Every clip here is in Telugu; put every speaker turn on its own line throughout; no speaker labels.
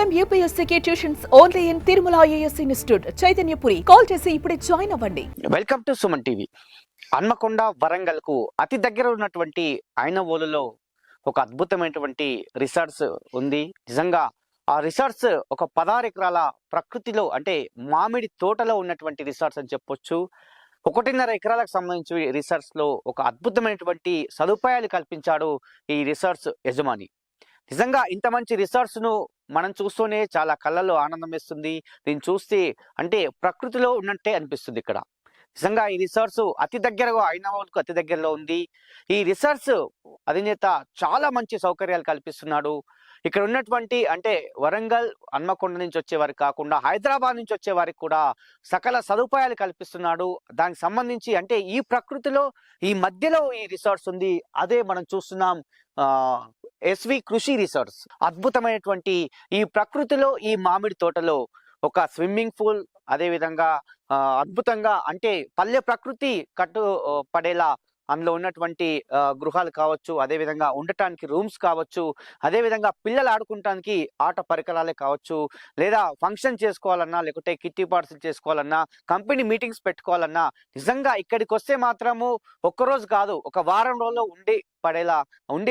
IIM UPSC tuitions only in Tirumala IAS institute Chaitanyapuri. Call చేసి ఇప్పుడే జాయిన్ అవ్వండి.
Welcome to Suman TV. Hanamkonda Warangal కు అతి దగ్గర ఉన్నటువంటి ఐనవోలులో ఒక అద్భుతమైనటువంటి రిసార్ట్స్ ఉంది. నిజంగా ఆ రిసార్ట్స్ ఒక 16 ఎకరాల ప్రకృతిలో అంటే మామిడి తోటలో ఉన్నటువంటి రిసార్ట్స్ అని చెప్పొచ్చు. 1.5 ఎకరాలకు సంబంధించి రిసార్ట్స్ లో ఒక అద్భుతమైనటువంటి సదుపాయాలు కల్పించాడు ఈ రిసార్ట్స్ యజమాని. నిజంగా ఇంత మంచి రిసార్ట్స్ ను మనం చూస్తూనే చాలా కళ్ళల్లో ఆనందం వేస్తుంది. దీన్ని చూస్తే అంటే ప్రకృతిలో ఉన్నట్టే అనిపిస్తుంది. ఇక్కడ నిజంగా ఈ రిసార్ట్స్ అతి దగ్గరగా ఐనవోలుకు అతి దగ్గరలో ఉంది. ఈ రిసార్ట్స్ అధినేత చాలా మంచి సౌకర్యాలు కల్పిస్తున్నాడు. ఇక్కడ ఉన్నటువంటి అంటే వరంగల్ హన్మకొండ నుంచి వచ్చే వారికి కాకుండా హైదరాబాద్ నుంచి వచ్చే వారికి కూడా సకల సదుపాయాలు కల్పిస్తున్నాడు. దానికి సంబంధించి అంటే ఈ ప్రకృతిలో ఈ మధ్యలో ఈ రిసార్ట్స్ ఉంది. అదే మనం చూస్తున్నాం. SV కృషి రిసార్ట్స్ అద్భుతమైనటువంటి ఈ ప్రకృతిలో ఈ మామిడి తోటలో ఒక స్విమ్మింగ్ పూల్, అదే విధంగా అద్భుతంగా అంటే పల్లె ప్రకృతి కట్టు పడేలా అందులో ఉన్నటువంటి గృహాలు కావచ్చు, అదే విధంగా ఉండటానికి రూమ్స్ కావచ్చు, అదే విధంగా పిల్లలు ఆడుకుంటానికి ఆట పరికరాలే కావచ్చు, లేదా ఫంక్షన్ చేసుకోవాలన్నా లేకుంటే కిట్టి పార్టీలు చేసుకోవాలన్నా కంపెనీ మీటింగ్స్ పెట్టుకోవాలన్నా నిజంగా ఇక్కడికి వస్తే మాత్రము ఒక్కరోజు కాదు ఒక వారం రోజుల్లో ఉండి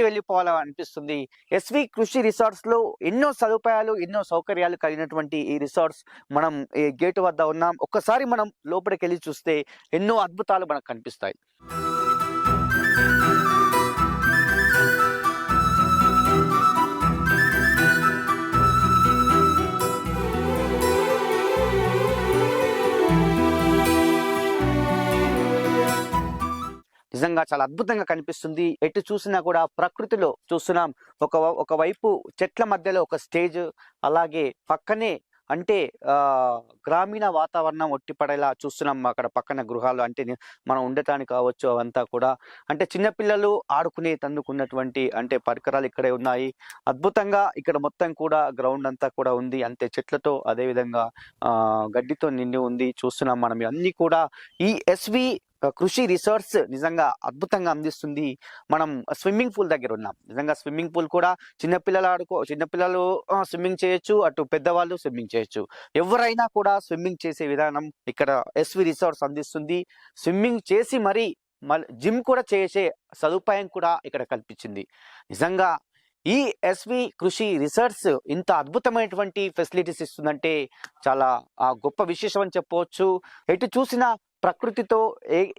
వెళ్ళిపోవాలని అనిపిస్తుంది. SV కృషి రిసార్ట్స్ లో ఎన్నో సదుపాయాలు ఎన్నో సౌకర్యాలు కలిగినటువంటి ఈ రిసార్ట్స్ మనం ఈ గేటు వద్ద ఉన్నాం. ఒక్కసారి మనం లోపలికి వెళ్ళి చూస్తే ఎన్నో అద్భుతాలు మనకు కనిపిస్తాయి. నిజంగా చాలా అద్భుతంగా కనిపిస్తుంది. ఎటు చూసినా కూడా ప్రకృతిలో చూస్తున్నాం. ఒకవైపు చెట్ల మధ్యలో ఒక స్టేజ్, అలాగే పక్కనే అంటే గ్రామీణ వాతావరణం ఒట్టిపడేలా చూస్తున్నాం. అక్కడ పక్కన గృహాలు అంటే మనం ఉండటానికి కావచ్చు, అవంతా కూడా అంటే చిన్నపిల్లలు ఆడుకునే తందుకున్నటువంటి అంటే పరికరాలు ఇక్కడే ఉన్నాయి. అద్భుతంగా ఇక్కడ మొత్తం కూడా గ్రౌండ్ అంతా కూడా ఉంది. అంతే చెట్లతో అదే విధంగా గడ్డితో నిండి ఉంది. చూస్తున్నాం మనం అన్ని కూడా ఈ SV కృషి రిసార్ట్స్ నిజంగా అద్భుతంగా అందిస్తుంది. మనం స్విమ్మింగ్ పూల్ దగ్గర ఉన్నాం. నిజంగా స్విమ్మింగ్ పూల్ కూడా చిన్నపిల్లలు స్విమ్మింగ్ చేయొచ్చు, అటు పెద్దవాళ్ళు స్విమ్మింగ్ చేయొచ్చు. ఎవరైనా కూడా స్విమ్మింగ్ చేసే విధానం ఇక్కడ SV రిసార్ట్స్ అందిస్తుంది. స్విమ్మింగ్ చేసి మరి జిమ్ కూడా చేసే సదుపాయం కూడా ఇక్కడ కల్పించింది. నిజంగా ఈ SV కృషి రిసార్ట్స్ ఇంత అద్భుతమైనటువంటి ఫెసిలిటీస్ ఇస్తుందంటే చాలా గొప్ప విశేషం అని చెప్పవచ్చు. ఎటు చూసినా ప్రకృతితో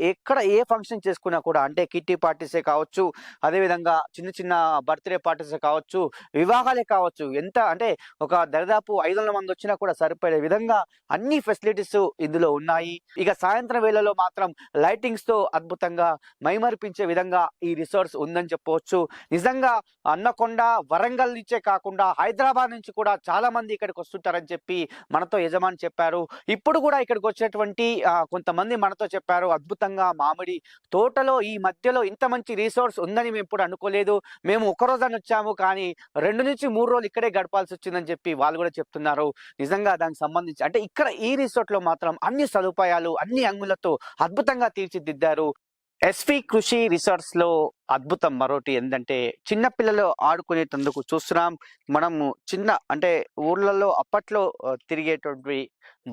ఎక్కడ ఏ ఫంక్షన్ చేసుకున్నా కూడా అంటే కిట్టి పార్టీసే కావచ్చు, అదేవిధంగా చిన్న చిన్న బర్త్డే పార్టీసే కావచ్చు, వివాహాలే కావచ్చు, ఎంత అంటే ఒక దాదాపు 500 మంది వచ్చినా కూడా సరిపడే విధంగా అన్ని ఫెసిలిటీస్ ఇందులో ఉన్నాయి. ఇక సాయంత్రం వేళలో మాత్రం లైటింగ్స్ తో అద్భుతంగా మైమరిపించే విధంగా ఈ రిసార్ట్స్ ఉందని చెప్పవచ్చు. నిజంగా హన్మకొండ వరంగల్ నుంచే కాకుండా హైదరాబాద్ నుంచి కూడా చాలా మంది ఇక్కడికి వస్తుంటారని చెప్పి మనతో యజమాని చెప్పారు. ఇప్పుడు కూడా ఇక్కడికి వచ్చేటువంటి కొంతమంది మనతో చెప్పారు, అద్భుతంగా మామిడి తోటలో ఈ మధ్యలో ఇంత మంచి రిసార్ట్స్ ఉందని మేము ఎప్పుడు అనుకోలేదు. మేము ఒక రోజున వచ్చాము, కానీ 2 నుంచి 3 రోజులు ఇక్కడే గడపాల్సి వచ్చిందని చెప్పి వాళ్ళు కూడా చెప్తున్నారు. నిజంగా దానికి సంబంధించి అంటే ఇక్కడ ఈ రిసార్ట్ లో మాత్రం అన్ని సదుపాయాలు అన్ని అంగులతో అద్భుతంగా తీర్చిదిద్దారు. SV కృషి రిసార్ట్స్ లో అద్భుతం మరోటి ఏంటంటే చిన్నపిల్లలు ఆడుకునేటందుకు చూస్తున్నాం. మనము చిన్న అంటే ఊర్లలో అప్పట్లో తిరిగేటువంటి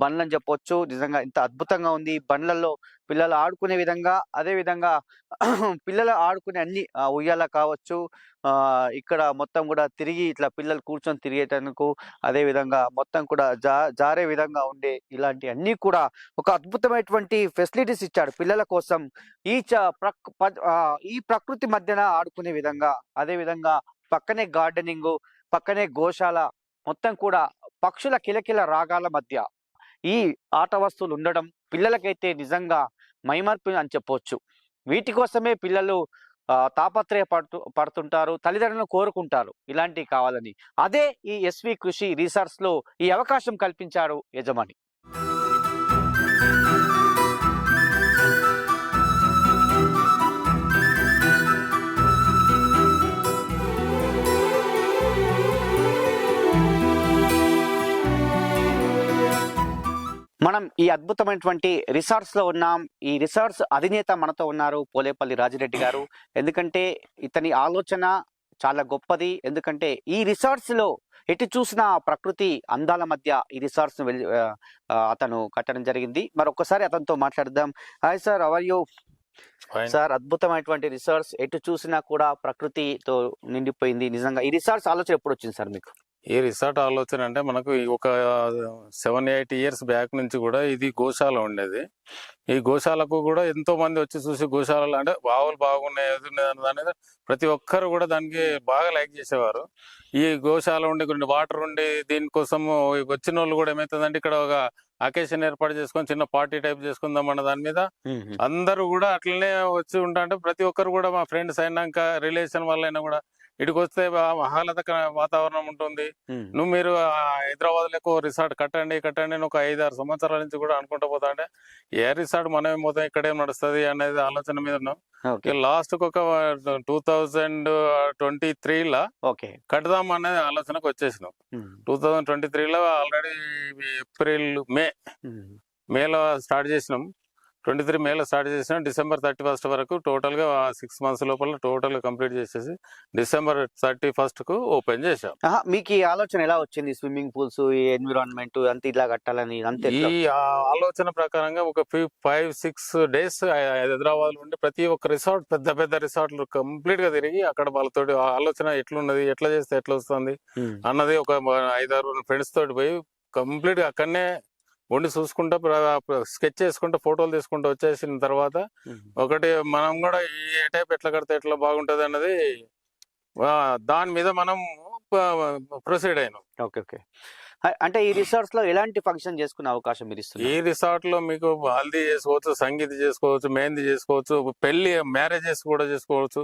బండ్లని చెప్పొచ్చు. నిజంగా ఇంత అద్భుతంగా ఉంది. బండ్లలో పిల్లలు ఆడుకునే విధంగా, అదే విధంగా పిల్లలు ఆడుకునే అన్ని ఉయ్యాల కావచ్చు, ఇక్కడ మొత్తం కూడా తిరిగి ఇట్లా పిల్లలు కూర్చొని తిరిగేటందుకు, అదే విధంగా మొత్తం కూడా జారే విధంగా ఉండే ఇలాంటి అన్ని కూడా ఒక అద్భుతమైనటువంటి ఫెసిలిటీస్ ఇచ్చాడు పిల్లల కోసం. ఈ ప్రకృతి మధ్యన ఆడుకునే విధంగా, అదే విధంగా పక్కనే గార్డెనింగ్, పక్కనే గోశాల, మొత్తం కూడా పక్షుల కిలకిల రాగాల మధ్య ఈ ఆట వస్తువులు ఉండడం పిల్లలకైతే నిజంగా మైమర్పు అని చెప్పొచ్చు. వీటి కోసమే పిల్లలు పడుతుంటారు, తల్లిదండ్రులను కోరుకుంటారు ఇలాంటివి కావాలని. అదే ఈ SV కృషి రిసార్ట్స్ లో ఈ అవకాశం కల్పించాడు యజమాని. మనం ఈ అద్భుతమైనటువంటి రిసార్ట్స్ లో ఉన్నాం. ఈ రిసార్ట్స్ అధినేత మనతో ఉన్నారు, పోలేపల్లి రాజిరెడ్డి గారు. ఎందుకంటే ఇతని ఆలోచన చాలా గొప్పది. ఎందుకంటే ఈ రిసార్ట్స్ లో ఎటు చూసిన ప్రకృతి అందాల మధ్య ఈ రిసార్ట్స్ అతను కట్టడం జరిగింది. మరొకసారి అతనితో మాట్లాడదాం. Hi sir, how are you? Sir, అద్భుతమైనటువంటి రిసార్ట్స్, ఎటు చూసినా కూడా ప్రకృతితో నిండిపోయింది. నిజంగా ఈ రిసార్ట్స్ ఆలోచన ఎప్పుడు వచ్చింది సార్ మీకు?
ఈ రిసార్ట్ ఆలోచన అంటే మనకు ఒక 7-8 ఇయర్స్ బ్యాక్ నుంచి కూడా ఇది గోశాల ఉండేది. ఈ గోశాలకు కూడా ఎంతో మంది వచ్చి చూసి గోశాలలో అంటే ఆవులు బాగున్నాయి అనేది ప్రతి ఒక్కరు కూడా దానికి బాగా లైక్ చేసేవారు. ఈ గోశాల ఉండి కొన్ని వాటర్ ఉండి దీనికోసం వచ్చిన వాళ్ళు కూడా ఏమవుతుందంటే ఇక్కడ ఒక అకేషన్ ఏర్పాటు చేసుకొని చిన్న పార్టీ టైప్ చేసుకుందాం అన్న దాని మీద అందరూ కూడా అట్లనే వచ్చి ఉంటా అంటే ప్రతి ఒక్కరు కూడా మా ఫ్రెండ్స్ అయినాక రిలేషన్ వాళ్ళైనా కూడా ఇటుకు వస్తే ఆహ్లాదక వాతావరణం ఉంటుంది. మీరు హైదరాబాద్ లో రిసార్ట్ కట్టండి అని ఒక 5-6 సంవత్సరాల నుంచి కూడా అనుకుంటూ పోతా అంటే ఏ రిసార్ట్ మనమే పోతాం ఇక్కడేం నడుస్తుంది అనేది ఆలోచన మీద ఉన్నాం. లాస్ట్ కు ఒక 2023లో కడదాం అనే ఆలోచనకు వచ్చేసినాం. 2023లో ఆల్రెడీ ఏప్రిల్ మేలో స్టార్ట్ చేసినాం. 23 మేలో స్టార్ట్ చేసినాం. December 31st వరకు టోటల్ గా 6 months లోపల టోటల్ గా కంప్లీట్ చేసేసి December 31st కు ఓపెన్ చేసాం.
మీకు ఈ ఆలోచన ఎలా వచ్చింది? స్విమ్మింగ్ పూల్స్, ఈ ఎన్విరాన్మెంట్ అంత ఇలా కట్టాలని అంతే?
ఈ ఆలోచన ప్రకారంగా ఒక 5-6 days హైదరాబాద్ లో ఉండి ప్రతి ఒక్క రిసార్ట్ పెద్ద రిసార్ట్లు కంప్లీట్ గా తిరిగి అక్కడ వాళ్ళతో ఆలోచన ఎట్లున్నది, ఎట్లా చేస్తే ఎట్లా వస్తుంది అన్నది ఒక 5-6 ఫ్రెండ్స్ తోటి పోయి కంప్లీట్ గా అక్కడనే ఉండి చూసుకుంటా స్కెచ్ చేసుకుంటా ఫోటోలు తీసుకుంటూ వచ్చేసిన తర్వాత ఒకటి మనం కూడా ఏ టైప్ ఎట్లా కడితే ఎట్లా బాగుంటది అన్నది దాని మీద మనం ప్రొసీడ్ అయినాం.
ఓకే. అంటే ఈ రిసార్ట్స్ లో ఎలాంటి ఫంక్షన్ చేసుకునే అవకాశం మీరు ఇస్తున్నారు?
ఈ రిసార్ట్ లో మీకు హల్దీ చేసుకోవచ్చు, సంగీత్ చేసుకోవచ్చు, మెహందీ చేసుకోవచ్చు, పెళ్లి మ్యారేజెస్ కూడా చేసుకోవచ్చు,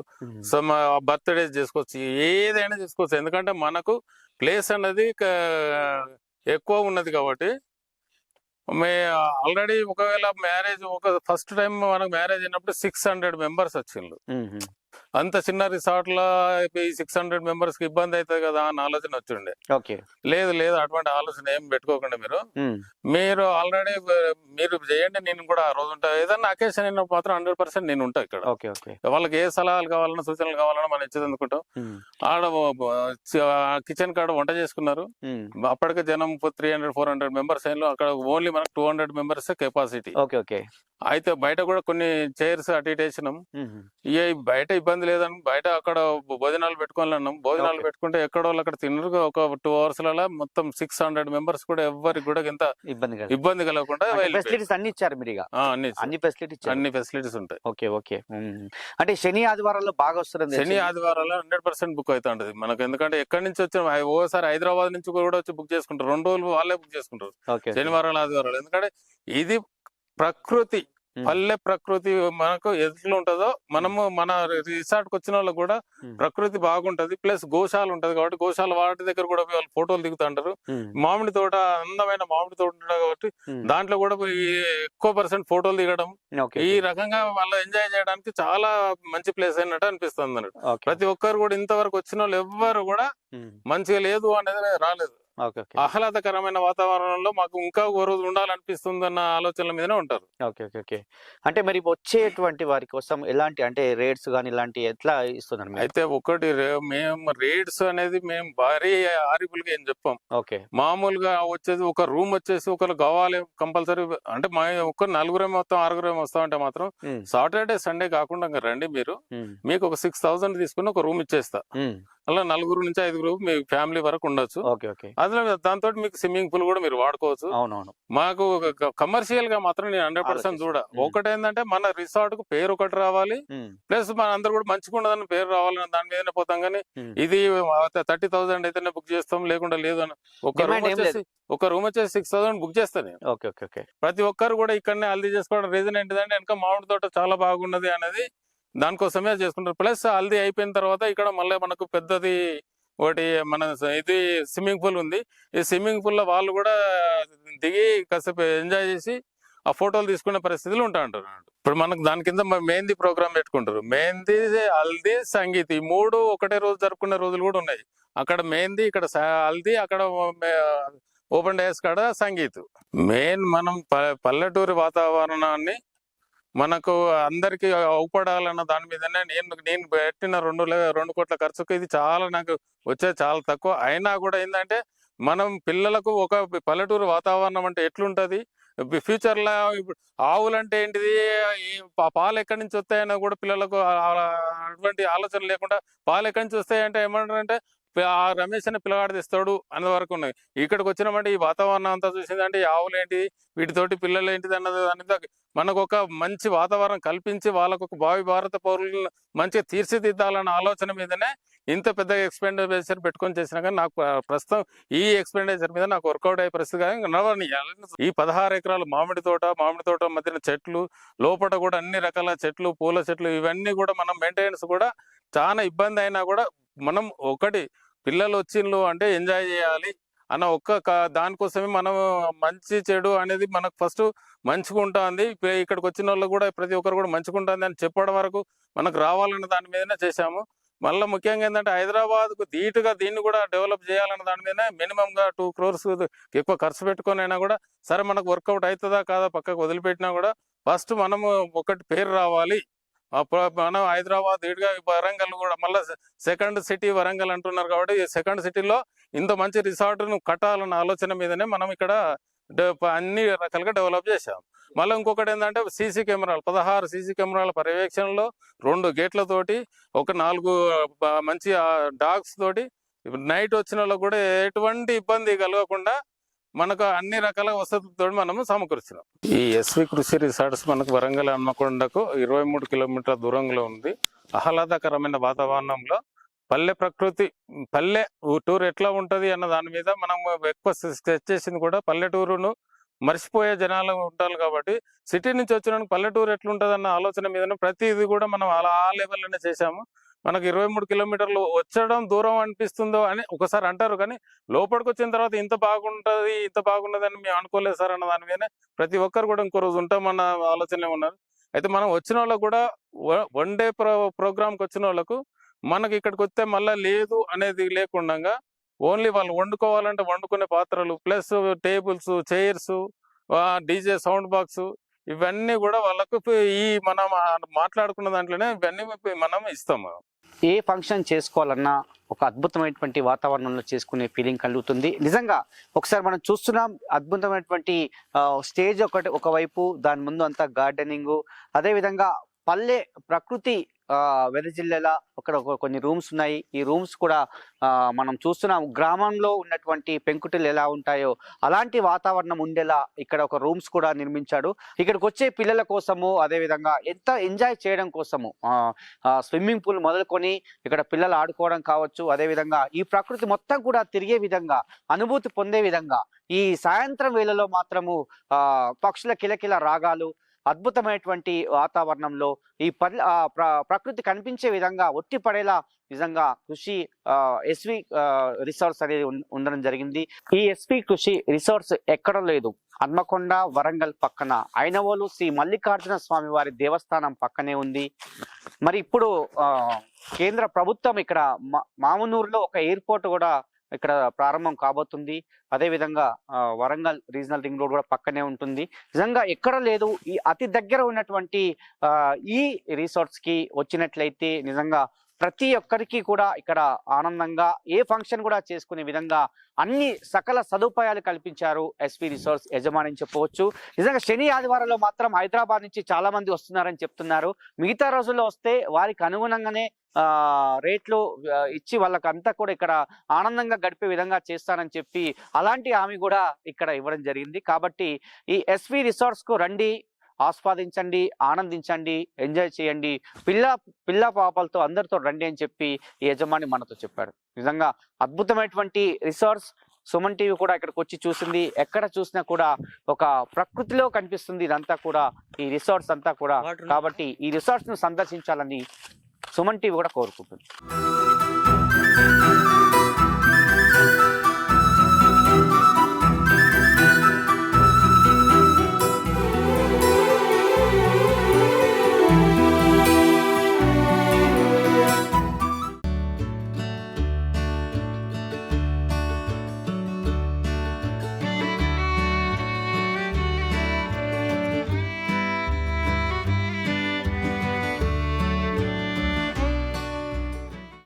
బర్త్డేస్ చేసుకోవచ్చు, ఏదైనా చేసుకోవచ్చు. ఎందుకంటే మనకు ప్లేస్ అన్నది ఎక్కువ ఉన్నది కాబట్టి ఆల్రెడీ ఒకవేళ మ్యారేజ్ ఫస్ట్ టైం మనకు మ్యారేజ్ అయినప్పుడు 600 members వచ్చిండ్రు. అంత చిన్న రిసార్ట్ లో 600 members కి ఇబ్బంది అవుతుంది కదా అని ఆలోచన వచ్చిండే. లేదు అటువంటి ఆలోచన ఏం పెట్టుకోకుండా మీరు ఆల్రెడీ మీరు చేయండి, నేను కూడా ఆ రోజు ఉంటా. ఏదన్నా అకేషన్ అయినప్పుడు మాత్రం 100% నేను ఉంటా ఇక్కడ. వాళ్ళకి ఏ సలహాలు కావాలన్నా సూచనలు కావాలన్నా మనం ఇచ్చేది అనుకుంటాం. ఆడ కిచెన్ కాడ వంట చేసుకున్నారు. అప్పటికే జనం 300-400 members అయిన అక్కడ ఓన్లీ మనకు 200 members కెపాసిటీ. అయితే బయట కూడా కొన్ని చైర్స్ అటు ఇటు వేసినాం. బయట ఇబ్బంది లేదని బయట అక్కడ భోజనాలు పెట్టుకోవాలన్నాం. భోజనాలు పెట్టుకుంటే ఎక్కడో అక్కడ తిన్నారు. ఒక 2 hours లలో మొత్తం 600 members కూడా ఎవరికి కూడా ఎంత ఇబ్బంది కలగకుండా అన్ని ఫెసిలిటీస్ ఉంటాయి.
అంటే శని ఆదివారాల్లో బాగా వస్తుంది.
శని ఆదివారాల్లో 100% బుక్ అవుతా ఉంటది మనకు. ఎందుకంటే ఎక్కడి నుంచి వచ్చిన ఓసారి హైదరాబాద్ నుంచి కూడా వచ్చి బుక్ చేసుకుంటారు. 2 రోజులు వాళ్ళే బుక్ చేసుకుంటారు శనివారాలు ఆదివారాలు. ఎందుకంటే ఇది ప్రకృతి, పల్లె ప్రకృతి మనకు ఎట్లా ఉంటుందో మనము మన రిసార్ట్ కు వచ్చిన వాళ్ళకి కూడా ప్రకృతి బాగుంటది. ప్లస్ గోశాల ఉంటది కాబట్టి గోశాల వాటి దగ్గర కూడా వాళ్ళు ఫోటోలు దిగుతుంటారు. మామిడి తోట, అందమైన మామిడి తోట ఉంటుంది కాబట్టి దాంట్లో కూడా ఎక్కువ % ఫోటోలు దిగడం, ఈ రకంగా వాళ్ళు ఎంజాయ్ చేయడానికి చాలా మంచి ప్లేస్ అయినట్టు అనిపిస్తుంది అన్నట్టు. ప్రతి ఒక్కరు కూడా ఇంతవరకు వచ్చిన వాళ్ళు ఎవ్వరు కూడా మంచిగా లేదు అనేది రాలేదు. ఆహ్లాదకరమైన వాతావరణంలో మాకు ఇంకా ఒక రోజు ఉండాలనిపిస్తుంది అన్న ఆలోచనల మీదనే ఉంటారు.
అంటే మరి వచ్చేటువంటి వారి కోసం ఎలాంటి అంటే రేట్స్ గానీ ఇలాంటి ఎట్లా ఇస్తున్నారు?
అయితే ఒకటి మేము రేట్స్ అనేది మేము భారీ ఆరిబుల్ గా ఏం చెప్పాం. మామూలుగా వచ్చేది ఒక రూమ్ వచ్చేసి ఒకరు కావాలి కంపల్సరీ. అంటే మా ఒక 4 మొత్తం 6 వస్తామంటే మాత్రం సాటర్డే సండే కాకుండా రండి మీరు, మీకు ఒక 6000 తీసుకుని ఒక రూమ్ ఇచ్చేస్తా. అలా 4 నుంచి 5 మీ ఫ్యామిలీ వరకు ఉండొచ్చు. అందులో దాంతో మీకు స్విమ్మింగ్ పూల్ కూడా మీరు వాడుకోవచ్చు. మాకు కమర్షియల్ గా మాత్రం నేను 100% చూడ. ఒకటేంటంటే మన రిసార్ట్ కు పేరు ఒకటి రావాలి, ప్లస్ మన అందరు కూడా మంచిగా ఉండదని పేరు రావాలని దాని మీదనే పోతాం. కానీ ఇది 30,000 అయితేనే బుక్ చేస్తాం, లేకుండా లేదు అని. ఒక రూమ్ వచ్చేసి 6,000 బుక్ చేస్తాను నేను. ప్రతి ఒక్కరు కూడా ఇక్కడనే హల్దీ చేసుకోవడం రీజన్ ఏంటిదంటే వెనక మామిడి తోట చాలా బాగున్నది అనేది దానికోసమే చేసుకుంటారు. ప్లస్ హల్దీ అయిపోయిన తర్వాత ఇక్కడ మళ్ళీ మనకు పెద్దది ఒకటి మన ఇది స్విమ్మింగ్ పూల్ ఉంది. ఈ స్విమ్మింగ్ పూల్ లో వాళ్ళు కూడా దిగి కాసేపు ఎంజాయ్ చేసి ఆ ఫోటోలు తీసుకునే పరిస్థితులు ఉంటా ఉంటారు. ఇప్పుడు మనకు దాని కింద మెహందీ ప్రోగ్రామ్ పెట్టుకుంటారు. మెహందీ, హల్దీ, సంగీత్, ఈ 3 ఒకటే రోజు జరుపుకునే రోజులు కూడా ఉన్నాయి. అక్కడ మెహందీ, ఇక్కడ హల్దీ, అక్కడ ఓపెన్ డేస్ కాడ సంగీత్. మెయిన్ మనం పల్లెటూరి వాతావరణాన్ని మనకు అందరికి అవుపడాలన్న దాని మీదనే నేను పెట్టిన 2 కోట్ల ఖర్చుకు ఇది చాలా నాకు వచ్చేది చాలా తక్కువ. అయినా కూడా ఏంటంటే మనం పిల్లలకు ఒక పల్లెటూరు వాతావరణం అంటే ఎట్లుంటది, ఫ్యూచర్ లా ఇప్పుడు ఆవులంటే ఏంటిది, పాలు ఎక్కడి నుంచి వస్తాయని కూడా పిల్లలకు అటువంటి ఆలోచన లేకుండా పాలు ఎక్కడి నుంచి వస్తాయంటే ఏమంటారంటే ఆ రమేష్ అనే పిల్లగాడు తెస్తాడు అన్న వరకు ఉన్నాయి. ఇక్కడికి వచ్చినామంటే ఈ వాతావరణం అంతా చూసిందంటే ఈ ఆవులు ఏంటి, వీటితోటి పిల్లలు ఏంటిది అన్నది మనకు ఒక మంచి వాతావరణం కల్పించి వాళ్ళకు ఒక భావి భారత పౌరులను మంచిగా తీర్చిదిద్దాలన్న ఆలోచన మీదనే ఇంత పెద్ద ఎక్స్పెండిచర్ పెట్టుకొని చేసినా కానీ నాకు ప్రస్తుతం ఈ ఎక్స్పెండిచర్ మీద నాకు వర్కౌట్ అయ్యే పరిస్థితి కానీ ఈ 16 ఎకరాలు మామిడి తోట మధ్యన చెట్లు, లోపల కూడా అన్ని రకాల చెట్లు, పూల చెట్లు, ఇవన్నీ కూడా మనం మెయింటెనెన్స్ కూడా చాలా ఇబ్బంది అయినా కూడా మనం ఒకటి పిల్లలు వచ్చిండ్రు అంటే ఎంజాయ్ చేయాలి అన్న దానికోసమే మనం మంచి చెడు అనేది మనకు ఫస్ట్ మంచిగా ఉంటుంది. ఇక్కడికి వచ్చిన వాళ్ళు కూడా ప్రతి ఒక్కరు కూడా మంచిగా ఉంటుంది అని చెప్పడం వరకు మనకు రావాలన్న దాని మీదనే చేశాము. మళ్ళీ ముఖ్యంగా ఏంటంటే హైదరాబాద్కు ధీటుగా దీన్ని కూడా డెవలప్ చేయాలన్న దాని మీదనే మినిమంగా 2 crores ఎక్కువ ఖర్చు పెట్టుకొని అయినా కూడా సరే మనకు వర్కౌట్ అవుతుందా కాదా పక్కకు వదిలిపెట్టినా కూడా ఫస్ట్ మనము ఒకటి పేరు రావాలి. మనం హైదరాబాద్ ధీటుగా వరంగల్ కూడా మళ్ళీ సెకండ్ సిటీ వరంగల్ అంటున్నారు కాబట్టి ఈ సెకండ్ సిటీలో ఇంత మంచి రిసార్ట్ను కట్టాలన్న ఆలోచన మీదనే మనం ఇక్కడ అన్ని రకాలుగా డెవలప్ చేశాం. మళ్ళీ ఇంకొకటి ఏంటంటే సీసీ కెమెరాలు 16 సీసీ కెమెరాల పర్యవేక్షణలో 2 గేట్లతోటి ఒక 4 మంచి డాగ్స్ తోటి నైట్ వచ్చిన వాళ్ళకు కూడా ఎటువంటి ఇబ్బంది కలగకుండా మనకు అన్ని రకాల వసతులతో మనము సమకూర్చినాం. ఈ ఎస్వి కృషి రిసార్ట్స్ మనకు వరంగల్ హన్మకొండకు 23 కిలోమీటర్ల దూరంలో ఉంది. ఆహ్లాదకరమైన వాతావరణంలో పల్లె టూర్ ఎట్లా ఉంటది అన్న దాని మీద మనం ఎక్కువ స్కెచ్ చేసింది కూడా పల్లెటూరును మర్చిపోయే జనాలు ఉంటారు కాబట్టి సిటీ నుంచి వచ్చిన పల్లెటూరు ఎట్లుంటది అన్న ఆలోచన మీద ప్రతిది కూడా మనం ఆ లెవెల్లోనే చేశాము. మనకు 23 కిలోమీటర్లు వచ్చడం దూరం అనిపిస్తుందో అని ఒకసారి అంటారు, కానీ లోపలికి వచ్చిన తర్వాత ఇంత బాగున్నది అని మేము అనుకోలేదు సార్ అన్న దాని మీద ప్రతి ఒక్కరు కూడా ఇంకో రోజు ఉంటామన్న ఆలోచనలో ఉన్నారు. అయితే మనం వచ్చిన వాళ్ళకు కూడా 1 డే ప్రోగ్రామ్కి వచ్చిన వాళ్ళకు మనకి ఇక్కడికి వస్తే మళ్ళీ లేదు అనేది లేకుండా ఓన్లీ వాళ్ళు వండుకోవాలంటే వండుకునే పాత్రలు plus tables, chairs, DJ sound box ఇవన్నీ కూడా వాళ్ళకు ఈ మనం మాట్లాడుకున్న దాంట్లోనే ఇవన్నీ మనం ఇస్తాము.
ఏ ఫంక్షన్ చేసుకోవాలన్నా ఒక అద్భుతమైనటువంటి వాతావరణంలో చేసుకునే ఫీలింగ్ కలుగుతుంది. నిజంగా ఒకసారి మనం చూస్తున్నాం అద్భుతమైనటువంటి స్టేజ్ ఒకవైపు, దాని ముందు అంతా గార్డెనింగ్, అదేవిధంగా పల్లె ప్రకృతి వెదజిల్లేలా అక్కడ కొన్ని రూమ్స్ ఉన్నాయి. ఈ రూమ్స్ కూడా మనం చూస్తున్నాం గ్రామంలో ఉన్నటువంటి పెంకుటిలు ఎలా ఉంటాయో అలాంటి వాతావరణం ఉండేలా ఇక్కడ ఒక రూమ్స్ కూడా నిర్మించాడు. ఇక్కడికి వచ్చే పిల్లల కోసము, అదేవిధంగా ఎంత ఎంజాయ్ చేయడం కోసము స్విమ్మింగ్ పూల్ మొదలుకొని ఇక్కడ పిల్లలు ఆడుకోవడం కావచ్చు, అదేవిధంగా ఈ ప్రకృతి మొత్తం కూడా తిరిగే విధంగా, అనుభూతి పొందే విధంగా ఈ సాయంత్రం వేళలో మాత్రము పక్షుల కిలకిల రాగాలు, అద్భుతమైనటువంటి వాతావరణంలో ఈ ప్రకృతి కనిపించే విధంగా ఒట్టి పడేలా నిజంగా కృషి ఎస్వి రిసార్ట్స్ అనేది ఉండడం జరిగింది. ఈ ఎస్వి కృషి రిసార్ట్స్ ఎక్కడ లేదు, హన్మకొండ వరంగల్ పక్కన ఐనవోలు శ్రీ మల్లికార్జున స్వామి వారి దేవస్థానం పక్కనే ఉంది. మరి ఇప్పుడు కేంద్ర ప్రభుత్వం ఇక్కడ మామునూరులో ఒక ఎయిర్పోర్ట్ కూడా ఇక్కడ ప్రారంభం కాబోతుంది. అదేవిధంగా వరంగల్ రీజనల్ రింగ్ రోడ్ కూడా పక్కనే ఉంటుంది. నిజంగా ఎక్కడ లేదు. ఈ అతి దగ్గర ఉన్నటువంటి ఈ రిసార్ట్స్ కి వచ్చినట్లయితే నిజంగా ప్రతి ఒక్కరికి కూడా ఇక్కడ ఆనందంగా ఏ ఫంక్షన్ కూడా చేసుకునే విధంగా అన్ని సకల సదుపాయాలు కల్పించారు ఎస్వి రిసార్ట్స్ యజమాని చెప్పవచ్చు. నిజంగా శని ఆదివారంలో మాత్రం హైదరాబాద్ నుంచి చాలా మంది వస్తున్నారని చెప్తున్నారు. మిగతా రోజుల్లో వస్తే వారికి అనుగుణంగానే రేట్లు ఇచ్చి వాళ్ళకంతా కూడా ఇక్కడ ఆనందంగా గడిపే విధంగా చేస్తానని చెప్పి అలాంటి హామీ కూడా ఇక్కడ ఇవ్వడం జరిగింది. కాబట్టి ఈ ఎస్వి రిసార్ట్స్ కు రండి, ఆస్వాదించండి, ఆనందించండి, ఎంజాయ్ చేయండి, పిల్ల పాపలతో అందరితో రండి అని చెప్పి ఈ యజమాని మనతో చెప్పాడు. నిజంగా అద్భుతమైనటువంటి రిసార్ట్స్. సుమన్ టీవీ కూడా ఇక్కడికి వచ్చి చూసింది. ఎక్కడ చూసినా కూడా ఒక ప్రకృతిలో కనిపిస్తుంది ఇదంతా కూడా, ఈ రిసార్ట్స్ అంతా కూడా. కాబట్టి ఈ రిసార్ట్స్ ను సందర్శించాలని సుమన్ టీవీ కూడా కోరుకుంటుంది.